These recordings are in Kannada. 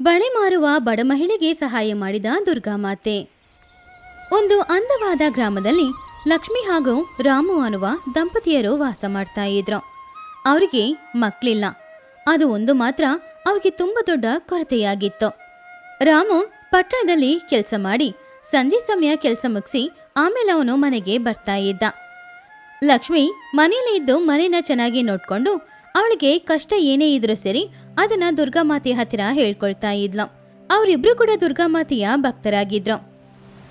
ಬಳೆ ಮಾರುವ ಬಡ ಮಹಿಳೆಗೆ ಸಹಾಯ ಮಾಡಿದ ದುರ್ಗಾಮಾತೆ. ಒಂದು ಅಂದವಾದ ಗ್ರಾಮದಲ್ಲಿ ಲಕ್ಷ್ಮಿ ಹಾಗೂ ರಾಮು ಅನ್ನುವ ದಂಪತಿಯರು ವಾಸ ಮಾಡ್ತಾ ಇದ್ರು. ಅವರಿಗೆ ಮಕ್ಕಳಿಲ್ಲ. ಅದು ಒಂದು ಮಾತ್ರ ಅವ್ರಿಗೆ ತುಂಬ ದೊಡ್ಡ ಕೊರತೆಯಾಗಿತ್ತು. ರಾಮು ಪಟ್ಟಣದಲ್ಲಿ ಕೆಲಸ ಮಾಡಿ ಸಂಜೆ ಸಮಯ ಕೆಲಸ ಮುಗಿಸಿ ಆಮೇಲೆ ಅವನು ಮನೆಗೆ ಬರ್ತಾ ಇದ್ದ. ಲಕ್ಷ್ಮಿ ಮನೆಯಲ್ಲೇ ಇದ್ದು ಮನೇನ ಚೆನ್ನಾಗಿ ನೋಡ್ಕೊಂಡು ಅವಳಿಗೆ ಕಷ್ಟ ಏನೇ ಇದ್ರೂ ಸರಿ ಅದನ್ನ ದುರ್ಗಾಮಾತೆಯ ಹತ್ತಿರ ಹೇಳ್ಕೊಳ್ತಾ ಇದ್ಲು. ಅವರಿಬ್ರು ಕೂಡ ದುರ್ಗಾಮಾತೆಯ ಭಕ್ತರಾಗಿದ್ರು.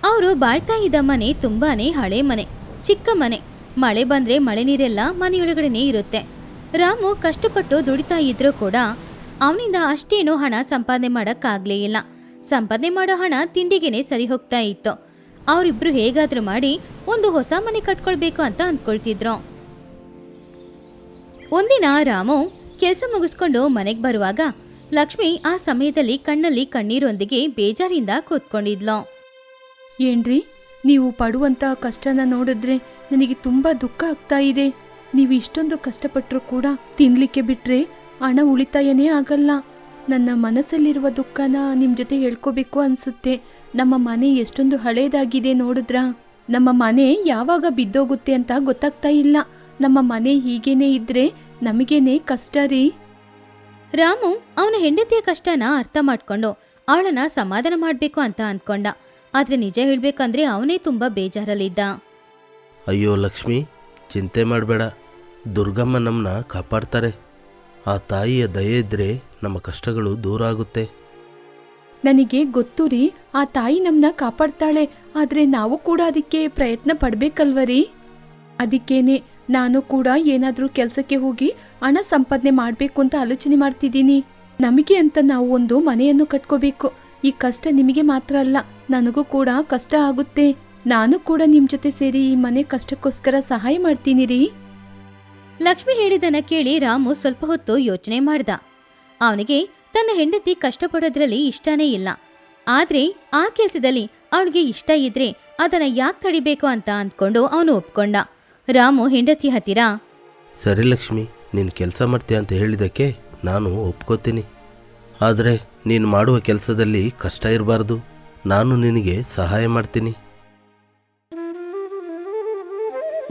ಅವರು ಬಾಳ್ತಾ ಇದ್ದ ಮನೆ ತುಂಬಾನೇ ಹಳೆ ಮನೆ, ಚಿಕ್ಕ ಮನೆ. ಮಳೆ ಬಂದ್ರೆ ಮಳೆ ನೀರೆಲ್ಲ ಮನೆಯೊಳಗಡೆನೆ ಇರುತ್ತೆ. ರಾಮು ಕಷ್ಟಪಟ್ಟು ದುಡಿತಾ ಇದ್ರೂ ಕೂಡ ಅವನಿಂದ ಅಷ್ಟೇನು ಹಣ ಸಂಪಾದನೆ ಮಾಡೋಕ್ಕಾಗ್ಲೇ ಇಲ್ಲ. ಸಂಪಾದನೆ ಮಾಡೋ ಹಣ ತಿಂಡಿಗೆನೆ ಸರಿ ಹೋಗ್ತಾ ಇತ್ತು. ಅವರಿಬ್ರು ಹೇಗಾದ್ರೂ ಮಾಡಿ ಒಂದು ಹೊಸ ಮನೆ ಕಟ್ಕೊಳ್ಬೇಕು ಅಂತ ಅಂದ್ಕೊಳ್ತಿದ್ರು. ಒಂದಿನ ರಾಮು ಕೆಲಸ ಮುಗಿಸ್ಕೊಂಡು ಮನೆಗೆ ಬರುವಾಗ ಲಕ್ಷ್ಮಿ ಆ ಸಮಯದಲ್ಲಿ ಕಣ್ಣಲ್ಲಿ ಕಣ್ಣೀರೊಂದಿಗೆ ಬೇಜಾರಿಂದ ಕೂತ್ಕೊಂಡಿದ್ಲು. ಏನ್ರಿ, ನೀವು ಪಡುವಂತ ಕಷ್ಟನ ನೋಡಿದ್ರೆ ನನಗೆ ತುಂಬಾ ದುಃಖ ಆಗ್ತಾ ಇದೆ. ನೀವು ಇಷ್ಟೊಂದು ಕಷ್ಟಪಟ್ಟರು ಕೂಡ ತಿನ್ಲಿಕ್ಕೆ ಬಿಟ್ರೆ ಹಣ ಉಳಿತಾಯನೇ ಆಗಲ್ಲ. ನನ್ನ ಮನಸ್ಸಲ್ಲಿರುವ ದುಃಖನ ನಿಮ್ ಜೊತೆ ಹೇಳ್ಕೋಬೇಕು ಅನ್ಸುತ್ತೆ. ನಮ್ಮ ಮನೆ ಎಷ್ಟೊಂದು ಹಳೇದಾಗಿದೆ ನೋಡಿದ್ರಾ? ನಮ್ಮ ಮನೆ ಯಾವಾಗ ಬಿದ್ದೋಗುತ್ತೆ ಅಂತ ಗೊತ್ತಾಗ್ತಾ ಇಲ್ಲ. ನಮ್ಮ ಮನೆ ಹೀಗೇನೆ ಇದ್ರೆ ನಮಗೇನೆ ಕಷ್ಟ ರೀ. ರಾಮು ಅವನ ಹೆಂಡತಿಯ ಕಷ್ಟನ ಅರ್ಥ ಮಾಡ್ಕೊಂಡು ಅವಳನ್ನ ಸಮಾಧಾನ ಮಾಡ್ಬೇಕು ಅಂತ ಅಂದ್ಕೊಂಡ. ಆದ್ರೆ ನಿಜ ಹೇಳ್ಬೇಕಂದ್ರೆ ಅವನೇ ತುಂಬಾ ಬೇಜಾರಲ್ಲಿದ್ದ. ಅಯ್ಯೋ ಲಕ್ಷ್ಮಿ, ಚಿಂತೆ ಮಾಡಬೇಡ. ದುರ್ಗಮ್ಮ ನಮ್ಮನ್ನ ಕಾಪಾಡ್ತಾರೆ. ಆ ತಾಯಿಯ ದಯೆ ಇದ್ರೆ ನಮ್ಮ ಕಷ್ಟಗಳು ದೂರ ಆಗುತ್ತೆ. ನನಗೆ ಗೊತ್ತು ರೀ, ಆ ತಾಯಿ ನಮ್ಮನ್ನ ಕಾಪಾಡ್ತಾಳೆ. ಆದ್ರೆ ನಾವು ಕೂಡ ಅದಕ್ಕೆ ಪ್ರಯತ್ನ ಪಡ್ಬೇಕಲ್ವರಿ? ಅದಕ್ಕೇನೆ ನಾನು ಕೂಡ ಏನಾದ್ರೂ ಕೆಲಸಕ್ಕೆ ಹೋಗಿ ಹಣ ಸಂಪಾದನೆ ಮಾಡ್ಬೇಕು ಅಂತ ಆಲೋಚನೆ ಮಾಡ್ತಿದ್ದೀನಿ. ನಮಗೆ ಅಂತ ನಾವು ಒಂದು ಮನೆಯನ್ನು ಕಟ್ಕೋಬೇಕು. ಈ ಕಷ್ಟ ನಿಮಗೆ ಮಾತ್ರ ಅಲ್ಲ, ನನಗೂ ಕೂಡ ಕಷ್ಟ ಆಗುತ್ತೆ. ನಾನು ಕೂಡ ನಿಮ್ ಜೊತೆ ಸೇರಿ ಈ ಮನೆ ಕಷ್ಟಕ್ಕೋಸ್ಕರ ಸಹಾಯ ಮಾಡ್ತೀನಿ ರೀ. ಲಕ್ಷ್ಮಿ ಹೇಳಿದನ್ನ ಕೇಳಿ ರಾಮು ಸ್ವಲ್ಪ ಹೊತ್ತು ಯೋಚನೆ ಮಾಡ್ದ. ಅವನಿಗೆ ತನ್ನ ಹೆಂಡತಿ ಕಷ್ಟಪಡೋದ್ರಲ್ಲಿ ಇಷ್ಟನೇ ಇಲ್ಲ. ಆದ್ರೆ ಆ ಕೆಲ್ಸದಲ್ಲಿ ಅವಳಿಗೆ ಇಷ್ಟ ಇದ್ರೆ ಅದನ್ನ ಯಾಕೆ ತಡಿಬೇಕು ಅಂತ ಅಂದ್ಕೊಂಡು ಅವನು ಒಪ್ಕೊಂಡ. ರಾಮು ಹೆಂಡತಿ ಹತ್ತಿರ, ಸರಿ ಲಕ್ಷ್ಮಿ, ನೀನು ಕೆಲಸ ಮಾಡ್ತೀಯ ಅಂತ ಹೇಳಿದ್ದಕ್ಕೆ ನಾನು ಒಪ್ಕೋತೀನಿ. ಆದರೆ ನೀನು ಮಾಡುವ ಕೆಲಸದಲ್ಲಿ ಕಷ್ಟ ಇರಬಾರ್ದು. ನಾನು ನಿನಗೆ ಸಹಾಯ ಮಾಡ್ತೀನಿ.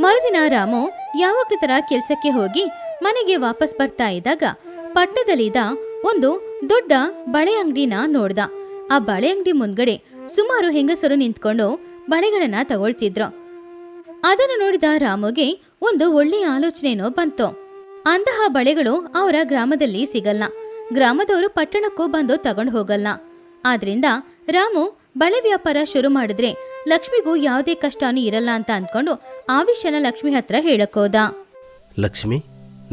ಮರುದಿನ ರಾಮು ಯಾವಾಗ್ಲೂ ತರ ಕೆಲ್ಸಕ್ಕೆ ಹೋಗಿ ಮನೆಗೆ ವಾಪಸ್ ಬರ್ತಾ ಇದ್ದಾಗ ಪಟ್ಟಣದಲ್ಲಿದ್ದ ಒಂದು ದೊಡ್ಡ ಬಳೆ ಅಂಗಡಿನ ನೋಡ್ದ. ಆ ಬಳೆ ಅಂಗಡಿ ಮುಂದ್ಗಡೆ ಸುಮಾರು ಹೆಂಗಸರು ನಿಂತ್ಕೊಂಡು ಬಳೆಗಳನ್ನ ತಗೊಳ್ತಿದ್ರು. ಅದನ್ನು ನೋಡಿದ ರಾಮುಗೆ ಒಂದು ಒಳ್ಳೆಯ ಆಲೋಚನೆನೋ ಬಂತು. ಅಂತಹ ಬಳೆಗಳು ಅವರ ಗ್ರಾಮದಲ್ಲಿ ಸಿಗಲ್ಲ. ಗ್ರಾಮದವರು ಪಟ್ಟಣಕ್ಕೂ ಬಂದು ತಗೊಂಡು ಹೋಗಲ್ಲ. ಆದ್ರಿಂದ ರಾಮು ಬಳೆ ವ್ಯಾಪಾರ ಶುರು ಮಾಡಿದ್ರೆ ಲಕ್ಷ್ಮಿಗೂ ಯಾವುದೇ ಕಷ್ಟನೂ ಇರಲ್ಲ ಅಂತ ಅಂದ್ಕೊಂಡು ಆ ವಿಷಯನ ಲಕ್ಷ್ಮಿ ಹತ್ರ ಹೇಳಕ್ಕೋದ. ಲಕ್ಷ್ಮಿ,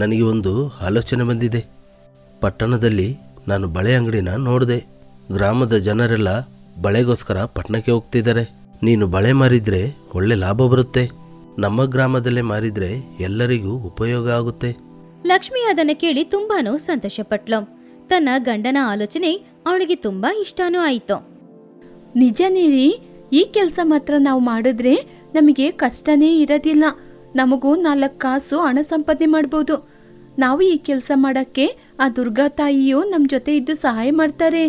ನನಗೆ ಒಂದು ಆಲೋಚನೆ ಬಂದಿದೆ. ಪಟ್ಟಣದಲ್ಲಿ ನಾನು ಬಳೆ ಅಂಗಡಿನ ನೋಡಿದೆ. ಗ್ರಾಮದ ಜನರೆಲ್ಲ ಬಳೆಗೋಸ್ಕರ ಪಟ್ಟಣಕ್ಕೆ ಹೋಗ್ತಿದ್ದಾರೆ. ನೀನು ಬಳೆ ಮಾರಿದ್ರೆ ಒಳ್ಳೆ ಲಾಭ ಬರುತ್ತೆ. ನಮ್ಮ ಗ್ರಾಮದಲ್ಲೇ ಮಾರಿದ್ರೆ ಎಲ್ಲರಿಗೂ ಉಪಯೋಗ ಆಗುತ್ತೆ. ಲಕ್ಷ್ಮಿ ಅದನ್ನ ಕೇಳಿ ತುಂಬಾನು ಸಂತೋಷಪಟ್ಲು. ತನ್ನ ಗಂಡನ ಆಲೋಚನೆ ಅವಳಿಗೆ ತುಂಬಾ ಇಷ್ಟನೂ ಆಯಿತು. ನಿಜನೇ ರೀ, ಈ ಕೆಲಸ ಮಾತ್ರ ನಾವು ಮಾಡಿದ್ರೆ ನಮಗೆ ಕಷ್ಟನೇ ಇರೋದಿಲ್ಲ. ನಮಗೂ 4 ಕಾಸು ಹಣ ಸಂಪಾದನೆ ಮಾಡ್ಬೋದು. ನಾವು ಈ ಕೆಲಸ ಮಾಡಕ್ಕೆ ಆ ದುರ್ಗಾ ತಾಯಿಯು ನಮ್ಮ ಜೊತೆ ಇದ್ದು ಸಹಾಯ ಮಾಡ್ತಾರೆ.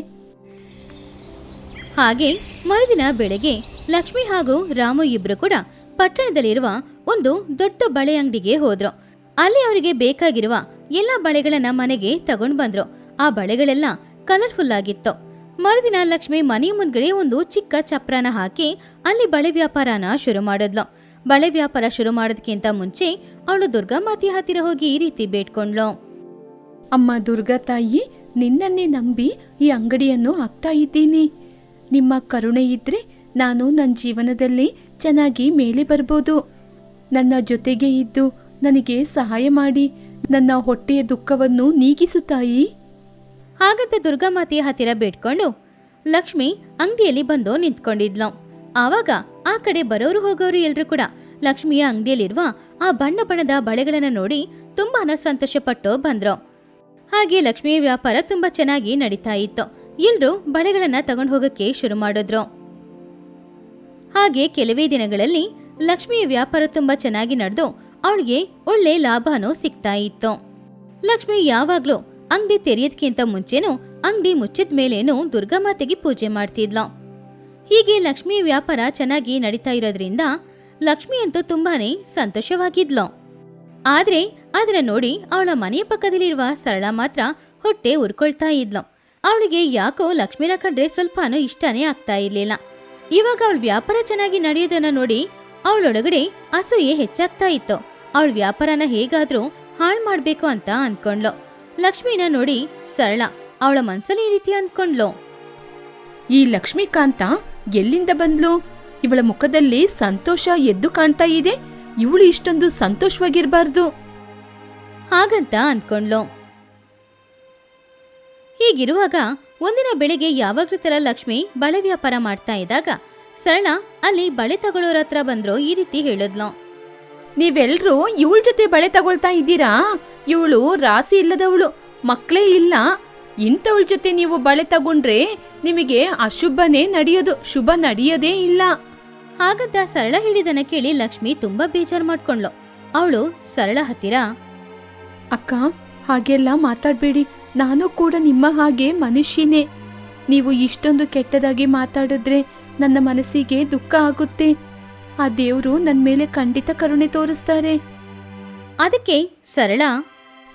ಹಾಗೆ ಮರುದಿನ ಬೆಳಗ್ಗೆ ಲಕ್ಷ್ಮಿ ಹಾಗೂ ರಾಮು ಇಬ್ರು ಕೂಡ ಪಟ್ಟಣದಲ್ಲಿರುವ ಒಂದು ದೊಡ್ಡ ಬಳೆ ಅಂಗಡಿಗೆ ಹೋದ್ರು. ಅಲ್ಲಿ ಅವರಿಗೆ ಬೇಕಾಗಿರುವ ಎಲ್ಲ ಬಳೆಗಳನ್ನ ಮನೆಗೆ ತಗೊಂಡ್ ಬಂದ್ರು. ಆ ಬಳೆಗಳೆಲ್ಲ ಕಲರ್ಫುಲ್ ಆಗಿತ್ತು. ಮರುದಿನ ಲಕ್ಷ್ಮಿ ಮನೆಯ ಮುಂದ್ಗಡೆ ಒಂದು ಚಿಕ್ಕ ಚಪ್ರನ ಹಾಕಿ ಅಲ್ಲಿ ಬಳೆ ವ್ಯಾಪಾರನ ಶುರು ಮಾಡಿದ್ಲು. ಬಳೆ ವ್ಯಾಪಾರ ಶುರು ಮಾಡೋದಕ್ಕಿಂತ ಮುಂಚೆ ಅವಳು ದುರ್ಗಾಮಾತೆಯ ಹತ್ತಿರ ಹೋಗಿ ಈ ರೀತಿ ಬೇಡ್ಕೊಂಡ್ಲು. ಅಮ್ಮ ದುರ್ಗಾ ತಾಯಿ, ನಿನ್ನನ್ನೇ ನಂಬಿ ಈ ಅಂಗಡಿಯನ್ನು ಹಾಕ್ತಾ ಇದ್ದೀನಿ. ನಿಮ್ಮ ಕರುಣೆ ಇದ್ರೆ ನಾನು ನನ್ನ ಜೀವನದಲ್ಲಿ ಚೆನ್ನಾಗಿ ಮೇಲೆ ಬರ್ಬೋದು. ನನ್ನ ಜೊತೆಗೆ ಇದ್ದು ನನಗೆ ಸಹಾಯ ಮಾಡಿ ನನ್ನ ಹೊಟ್ಟೆಯ ದುಃಖವನ್ನು ನೀಗಿಸು ತಾಯಿ. ಹಾಗಂತ ದುರ್ಗಾಮಾತೆಯ ಹತ್ತಿರ ಬೇಡ್ಕೊಂಡು ಲಕ್ಷ್ಮಿ ಅಂಗಡಿಯಲ್ಲಿ ಬಂದು ನಿಂತ್ಕೊಂಡಿದ್ಲು. ಆವಾಗ ಆ ಕಡೆ ಬರೋರು ಹೋಗೋರು ಎಲ್ರು ಕೂಡ ಲಕ್ಷ್ಮಿಯ ಅಂಗಡಿಯಲ್ಲಿರುವ ಆ ಬಣ್ಣ ಬಣ್ಣದ ಬಳೆಗಳನ್ನ ನೋಡಿ ತುಂಬಾನ ಸಂತೋಷಪಟ್ಟು ಬಂದ್ರು. ಹಾಗೆ ಲಕ್ಷ್ಮಿಯ ವ್ಯಾಪಾರ ತುಂಬಾ ಚೆನ್ನಾಗಿ ನಡೀತಾ ಇತ್ತು. ಎಲ್ರು ಬಳೆಗಳನ್ನ ತಗೊಂಡು ಹೋಗಕ್ಕೆ ಶುರು ಮಾಡಿದ್ರು. ಹಾಗೆ ಕೆಲವೇ ದಿನಗಳಲ್ಲಿ ಲಕ್ಷ್ಮಿಯ ವ್ಯಾಪಾರ ತುಂಬಾ ಚೆನ್ನಾಗಿ ನಡೆದು ಅವಳಿಗೆ ಒಳ್ಳೆ ಲಾಭನೂ ಸಿಗ್ತಾ ಇತ್ತು. ಲಕ್ಷ್ಮಿ ಯಾವಾಗ್ಲೂ ಅಂಗಡಿ ತೆರೆಯೋದಕ್ಕಿಂತ ಮುಂಚೆನೂ ಅಂಗಡಿ ಮುಚ್ಚಿದ ಮೇಲೇನು ದುರ್ಗಾಮಾತೆಗೆ ಪೂಜೆ ಮಾಡ್ತಿದ್ಲು. ಹೀಗೆ ಲಕ್ಷ್ಮಿ ವ್ಯಾಪಾರ ಚೆನ್ನಾಗಿ ನಡೀತಾ ಇರೋದ್ರಿಂದ ಲಕ್ಷ್ಮಿ ಅಂತೂ ತುಂಬಾನೇ ಸಂತೋಷವಾಗಿದ್ಲು. ಆದ್ರೆ ಅದನ್ನ ನೋಡಿ ಅವಳ ಮನೆಯ ಪಕ್ಕದಲ್ಲಿರುವ ಸರಳ ಮಾತ್ರ ಹೊಟ್ಟೆ ಉರ್ಕೊಳ್ತಾ ಇದ್ಲು. ಅವಳಿಗೆ ಯಾಕೋ ಲಕ್ಷ್ಮಿನ ಕಂಡ್ರೆ ಸ್ವಲ್ಪನೂ ಇಷ್ಟನೇ ಆಗ್ತಾ ಇರ್ಲಿಲ್ಲ. ಇವಾಗ ಅವಳ ವ್ಯಾಪಾರ ಚೆನ್ನಾಗಿ ನಡೆಯೋದನ್ನ ನೋಡಿ ಅವಳೊಳಗಡೆ ಅಸೂಯೆ ಹೆಚ್ಚಾಗ್ತಾ ಇತ್ತು. ಅವಳ ವ್ಯಾಪಾರನ ಹೇಗಾದ್ರೂ ಹಾಳು ಮಾಡ್ಬೇಕು ಅಂತ ಅನ್ಕೊಂಡ್ಲು. ಲಕ್ಷ್ಮಿನ ನೋಡಿ ಸರಳ ಅವಳ ಮನ್ಸಲ್ಲಿ ಈ ರೀತಿ ಅನ್ಕೊಂಡ್ಲು. ಈ ಲಕ್ಷ್ಮೀಕಾಂತ ಎಲ್ಲಿಂದ ಬಂದ್ಲು? ಇವಳ ಮುಖದಲ್ಲಿ ಸಂತೋಷ ಎದ್ದು ಕಾಣ್ತಾ ಇದೆ. ಇವಳು ಇಷ್ಟೊಂದು ಸಂತೋಷವಾಗಿರ್ಬಾರ್ದು. ಹಾಗಂತ ಅನ್ಕೊಂಡ್ಲು. ಹೀಗಿರುವಾಗ ಒಂದಿನ ಬೆಳಿಗ್ಗೆ ಯಾವಾಗ್ಲೂ ತರ ಲಕ್ಷ್ಮಿ ಬಳೆ ವ್ಯಾಪಾರ ಮಾಡ್ತಾ ಇದ್ದಾಗ ಸರಳ ಅಲ್ಲಿ ಬಳೆ ತಗೊಳ್ಳೋರ ಹತ್ರ ಬಂದ್ರು ಈ ರೀತಿ ಹೇಳಿದ್ಲು. ನೀವೆಲ್ರೂ ಇವಳ ಜೊತೆ ಬಳೆ ತಗೊಳ್ತಾ ಇದ್ದೀರಾ? ಇವಳು ರಾಸಿ ಇಲ್ಲದವಳು, ಮಕ್ಕಳೇ ಇಲ್ಲ. ಇಂಥವಳ ಜೊತೆ ನೀವು ಬಳೆ ತಗೊಂಡ್ರೆ ನಿಮಗೆ ಅಶುಭನೇ ನಡೆಯೋದು, ಶುಭ ನಡೆಯೋದೇ ಇಲ್ಲ. ಹಾಗಂತ ಸರಳ ಹೇಳಿದನ್ನ ಕೇಳಿ ಲಕ್ಷ್ಮಿ ತುಂಬಾ ಬೇಜಾರು ಮಾಡ್ಕೊಂಡ್ಲು. ಅವಳು ಸರಳ ಹತ್ತಿರ, ಅಕ್ಕ, ಹಾಗೆಲ್ಲ ಮಾತಾಡ್ಬೇಡಿ. ನಾನು ಕೂಡ ನಿಮ್ಮ ಹಾಗೆ ಮನುಷ್ಯನೇ. ನೀವು ಇಷ್ಟೊಂದು ಕೆಟ್ಟದಾಗಿ ಮಾತಾಡಿದ್ರೆ ನನ್ನ ಮನಸ್ಸಿಗೆ ದುಃಖ ಆಗುತ್ತೆ. ಆ ದೇವ್ರು ನನ್ನ ಮೇಲೆ ಖಂಡಿತ ಕರುಣೆ ತೋರಿಸ್ತಾರೆ. ಅದಕ್ಕೆ ಸರಳ,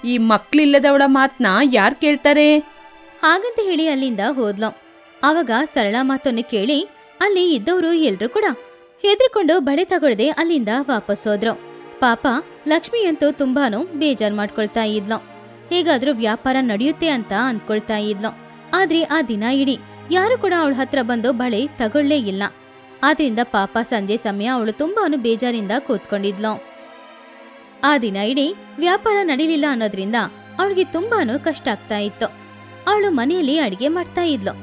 ಈ ಮಕ್ಳಿಲ್ಲದವಳ ಮಾತನ್ನ ಯಾರು ಕೇಳ್ತಾರೆ? ಹಾಗಂತ ಹೇಳಿ ಅಲ್ಲಿಂದ ಹೋದ್ಲು. ಆವಾಗ ಸರಳ ಮಾತನ್ನು ಕೇಳಿ ಅಲ್ಲಿ ಇದ್ದವರು ಎಲ್ರೂ ಕೂಡ ಹೆದರ್ಕೊಂಡು ಬಳೆ ತಗೊಳ್ದೆ ಅಲ್ಲಿಂದ ವಾಪಸ್ ಹೋದ್ರು. ಪಾಪ ಲಕ್ಷ್ಮಿ ಅಂತೂ ತುಂಬಾನು ಬೇಜಾರ್ ಮಾಡ್ಕೊಳ್ತಾ ಇದ್ಲು. ಹೇಗಾದ್ರೂ ವ್ಯಾಪಾರ ನಡೆಯುತ್ತೆ ಅಂತ ಅನ್ಕೊಳ್ತಾ ಇದ್ಲು. ಆದ್ರೆ ಆ ದಿನ ಇಡೀ ಯಾರು ಕೂಡ ಅವಳ ಹತ್ರ ಬಂದು ಬಳೆ ತಗೊಳ್ಳೇ ಇಲ್ಲ. ಆದ್ರಿಂದ ಪಾಪ ಸಂಜೆ ಸಮಯ ಅವಳು ತುಂಬಾನು ಬೇಜಾರಿಂದ ಕೂತ್ಕೊಂಡಿದ್ಲು. ಆ ದಿನ ಇಡೀ ವ್ಯಾಪಾರ ನಡೀಲಿಲ್ಲ ಅನ್ನೋದ್ರಿಂದ ಅವಳಿಗೆ ತುಂಬಾನು ಕಷ್ಟ ಆಗ್ತಾ ಇತ್ತು. ಅವಳು ಮನೆಯಲ್ಲಿ ಅಡಿಗೆ ಮಾಡ್ತಾ ಇದ್ಲು.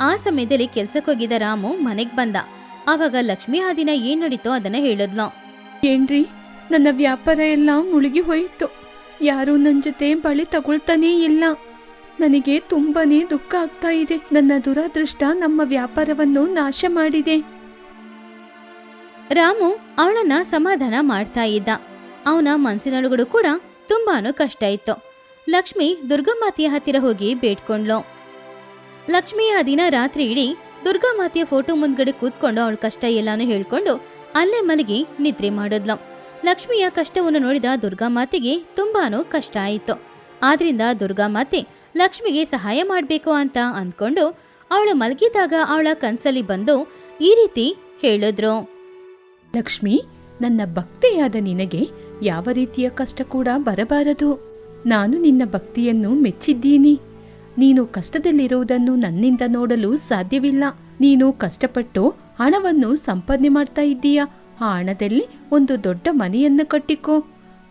ಆ ಸಮಯದಲ್ಲಿ ಕೆಲ್ಸಕ್ಕೋಗಿದ್ದ ರಾಮು ಮನೆಗ್ ಬಂದ. ಆವಾಗ ಲಕ್ಷ್ಮಿ ಆ ದಿನ ಏನ್ ನಡೀತೋ ಅದನ್ನ ಹೇಳಿದ್ಲು. ಏನ್ರಿ, ನನ್ನ ವ್ಯಾಪಾರ ಎಲ್ಲ ಮುಳುಗಿ ಹೋಯಿತು. ಯಾರೂ ನನ್ನ ಜೊತೆ ಬಳೆ ತಗೊಳ್ತಾನೇ ಇಲ್ಲ. ನನಗೆ ತುಂಬಾನೇ ದುಃಖ ಆಗ್ತಾ ಇದೆ. ನನ್ನ ದುರಾದೃಷ್ಟ ನಮ್ಮ ವ್ಯಾಪಾರವನ್ನು ನಾಶ ಮಾಡಿದೆ. ರಾಮು ಅವಳನ್ನ ಸಮಾಧಾನ ಮಾಡ್ತಾ ಇದ್ದ. ಅವನ ಮನಸ್ಸಿನೊಳಗಡೆ ಕೂಡ ತುಂಬಾನು ಕಷ್ಟ ಇತ್ತು. ಲಕ್ಷ್ಮಿ ದುರ್ಗಾಮಾತೆಯ ಹತ್ತಿರ ಹೋಗಿ ಬೇಡ್ಕೊಂಡ್ಲು. ಲಕ್ಷ್ಮಿ ಆ ದಿನ ರಾತ್ರಿ ಇಡೀ ದುರ್ಗಾಮಾತೆಯ ಫೋಟೋ ಮುಂದ್ಗಡೆ ಕೂತ್ಕೊಂಡು ಅವಳ ಕಷ್ಟ ಎಲ್ಲಾನು ಹೇಳ್ಕೊಂಡು ಅಲ್ಲೇ ಮಲಗಿ ನಿದ್ರೆ ಮಾಡಿದ್ಲು. ಲಕ್ಷ್ಮಿಯ ಕಷ್ಟವನ್ನು ನೋಡಿದ ದುರ್ಗಾಮಾತೆಗೆ ತುಂಬಾನು ಕಷ್ಟ ಆಯಿತು. ಆದ್ರಿಂದ ದುರ್ಗಾಮಾತೆ ಲಕ್ಷ್ಮಿಗೆ ಸಹಾಯ ಮಾಡ್ಬೇಕು ಅಂತ ಅಂದ್ಕೊಂಡು ಅವಳು ಮಲಗಿದಾಗ ಅವಳ ಕನ್ಸಲ್ಲಿ ಬಂದು ಈ ರೀತಿ ಹೇಳಿದ್ರು. ಲಕ್ಷ್ಮಿ, ನನ್ನ ಭಕ್ತೆಯಾದ ನಿನಗೆ ಯಾವ ರೀತಿಯ ಕಷ್ಟ ಕೂಡ ಬರಬಾರದು. ನಾನು ನಿನ್ನ ಭಕ್ತಿಯನ್ನು ಮೆಚ್ಚಿದ್ದೀನಿ. ನೀನು ಕಷ್ಟದಲ್ಲಿರುವುದನ್ನು ನನ್ನಿಂದ ನೋಡಲು ಸಾಧ್ಯವಿಲ್ಲ. ನೀನು ಕಷ್ಟಪಟ್ಟು ಹಣವನ್ನು ಸಂಪಾದನೆ ಮಾಡ್ತಾ ಇದ್ದೀಯ. ಆ ಹಣದಲ್ಲಿ ಒಂದು ದೊಡ್ಡ ಮನೆಯನ್ನು ಕಟ್ಟಿಕೋ.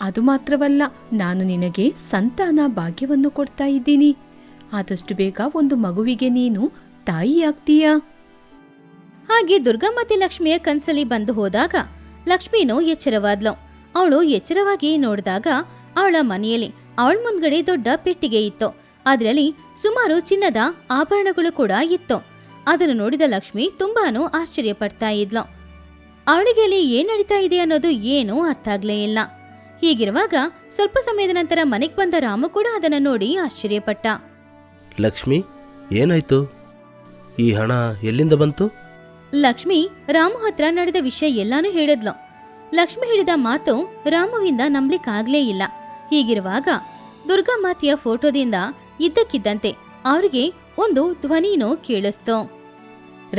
ಅದು ಮಾತ್ರವಲ್ಲ, ನಾನು ನಿನಗೆ ಸಂತಾನ ಭಾಗ್ಯವನ್ನು ಕೊಡ್ತಾ ಇದ್ದೀನಿ. ಆದಷ್ಟು ಬೇಗ ಒಂದು ಮಗುವಿಗೆ ನೀನು ತಾಯಿಯಾಗ್ತೀಯ. ಹಾಗೆ ದುರ್ಗಾಮಾತೆ ಲಕ್ಷ್ಮಿಯ ಕನ್ಸಲ್ಲಿ ಬಂದು ಹೋದಾಗ ಲಕ್ಷ್ಮೀನು ಎಚ್ಚರವಾದ್ಲು. ಅವಳು ಎಚ್ಚರವಾಗಿ ನೋಡಿದಾಗ ಅವಳ ಮನೆಯಲ್ಲಿ ಅವಳ ಮುಂದ್ಗಡೆ ದೊಡ್ಡ ಪೆಟ್ಟಿಗೆ ಇತ್ತು. ಅದರಲ್ಲಿ ಸುಮಾರು ಚಿನ್ನದ ಆಭರಣಗಳು ಕೂಡ ಇತ್ತು. ಅದನ್ನು ನೋಡಿದ ಲಕ್ಷ್ಮಿ ತುಂಬಾನು ಆಶ್ಚರ್ಯ ಪಡ್ತಾ ಇದ್ಲು. ಅವಳಿಗೆ ಅಲ್ಲಿ ಏನ್ ನಡೀತಾ ಇದೆ ಅನ್ನೋದು ಏನೂ ಅರ್ಥ ಆಗ್ಲೇ ಇಲ್ಲ. ಹೀಗಿರುವಾಗ ಸ್ವಲ್ಪ ಸಮಯದ ನಂತರ ಮನೆಗೆ ಬಂದ ರಾಮು ಕೂಡ ಅದನ್ನ ನೋಡಿ ಆಶ್ಚರ್ಯಪಟ್ಟ. ಲಕ್ಷ್ಮಿ, ಏನಾಯ್ತು? ಈ ಹಣ ಎಲ್ಲಿಂದ ಬಂತು? ಲಕ್ಷ್ಮಿ ರಾಮು ಹತ್ರ ನಡೆದ ವಿಷಯ ಎಲ್ಲಾನು ಹೇಳಿದ್ಲು. ಲಕ್ಷ್ಮಿ ಹೇಳಿದ ಮಾತು ರಾಮುವಿಂದ ನಂಬ್ಲಿಕ್ಕಾಗ್ಲೇ ಇಲ್ಲ. ಹೀಗಿರುವಾಗ ದುರ್ಗಾಮಾತೆಯ ಫೋಟೋದಿಂದ ಇದ್ದಕ್ಕಿದ್ದಂತೆ ಅವರಿಗೆ ಒಂದು ಧ್ವನಿನೂ ಕೇಳಿಸ್ತು.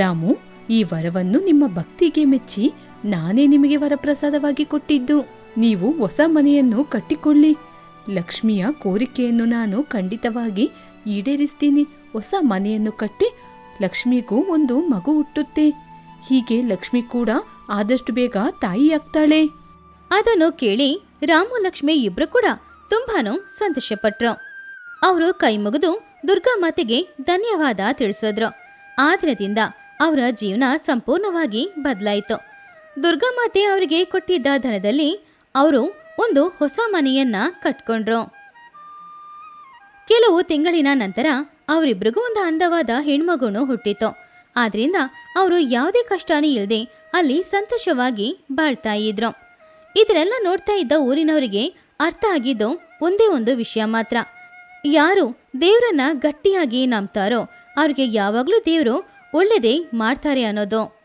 ರಾಮು, ಈ ವರವನ್ನು ನಿಮ್ಮ ಭಕ್ತಿಗೆ ಮೆಚ್ಚಿ ನಾನೇ ನಿಮಗೆ ವರಪ್ರಸಾದವಾಗಿ ಕೊಟ್ಟಿದ್ದು. ನೀವು ಹೊಸ ಮನೆಯನ್ನು ಕಟ್ಟಿಕೊಳ್ಳಿ. ಲಕ್ಷ್ಮಿಯ ಕೋರಿಕೆಯನ್ನು ನಾನು ಖಂಡಿತವಾಗಿ ಈಡೇರಿಸ್ತೀನಿ. ಹೊಸ ಮನೆಯನ್ನು ಕಟ್ಟಿ ಲಕ್ಷ್ಮಿಗೂ ಒಂದು ಮಗು ಹುಟ್ಟುತ್ತೆ. ಹೀಗೆ ಲಕ್ಷ್ಮಿ ಕೂಡ ಆದಷ್ಟು ಬೇಗ ತಾಯಿಯಾಗ್ತಾಳೆ. ಅದನ್ನು ಕೇಳಿ ರಾಮು ಲಕ್ಷ್ಮಿ ಇಬ್ರು ಕೂಡ ತುಂಬಾನು ಸಂತೋಷಪಟ್ರು. ಅವರು ಕೈ ಮುಗಿದು ದುರ್ಗಾಮಾತೆಗೆ ಧನ್ಯವಾದ ತಿಳಿಸಿದ್ರು. ಆ ದಿನದಿಂದ ಅವರ ಜೀವನ ಸಂಪೂರ್ಣವಾಗಿ ಬದಲಾಯಿತು. ದುರ್ಗಾಮಾತೆ ಅವರಿಗೆ ಕೊಟ್ಟಿದ್ದ ಧನದಲ್ಲಿ ಅವರು ಒಂದು ಹೊಸ ಮನೆಯನ್ನ ಕಟ್ಕೊಂಡ್ರು. ಕೆಲವು ತಿಂಗಳಿನ ನಂತರ ಅವರಿಬ್ರಿಗೂ ಒಂದು ಅಂದವಾದ ಹೆಣ್ಮಗುನು ಹುಟ್ಟಿತು. ಆದ್ರಿಂದ ಅವರು ಯಾವುದೇ ಕಷ್ಟನೇ ಇಲ್ಲದೆ ಅಲ್ಲಿ ಸಂತೋಷವಾಗಿ ಬಾಳ್ತಾ ಇದ್ರು. ಇದನ್ನೆಲ್ಲ ನೋಡ್ತಾ ಇದ್ದ ಊರಿನವರಿಗೆ ಅರ್ಥ ಆಗಿದ್ದು ಒಂದೇ ಒಂದು ವಿಷಯ ಮಾತ್ರ. ಯಾರು ದೇವ್ರನ್ನ ಗಟ್ಟಿಯಾಗಿ ನಂಬ್ತಾರೋ ಅವ್ರಿಗೆ ಯಾವಾಗ್ಲೂ ದೇವ್ರು ಒಳ್ಳೇದೇ ಮಾಡ್ತಾರೆ ಅನ್ನೋದು.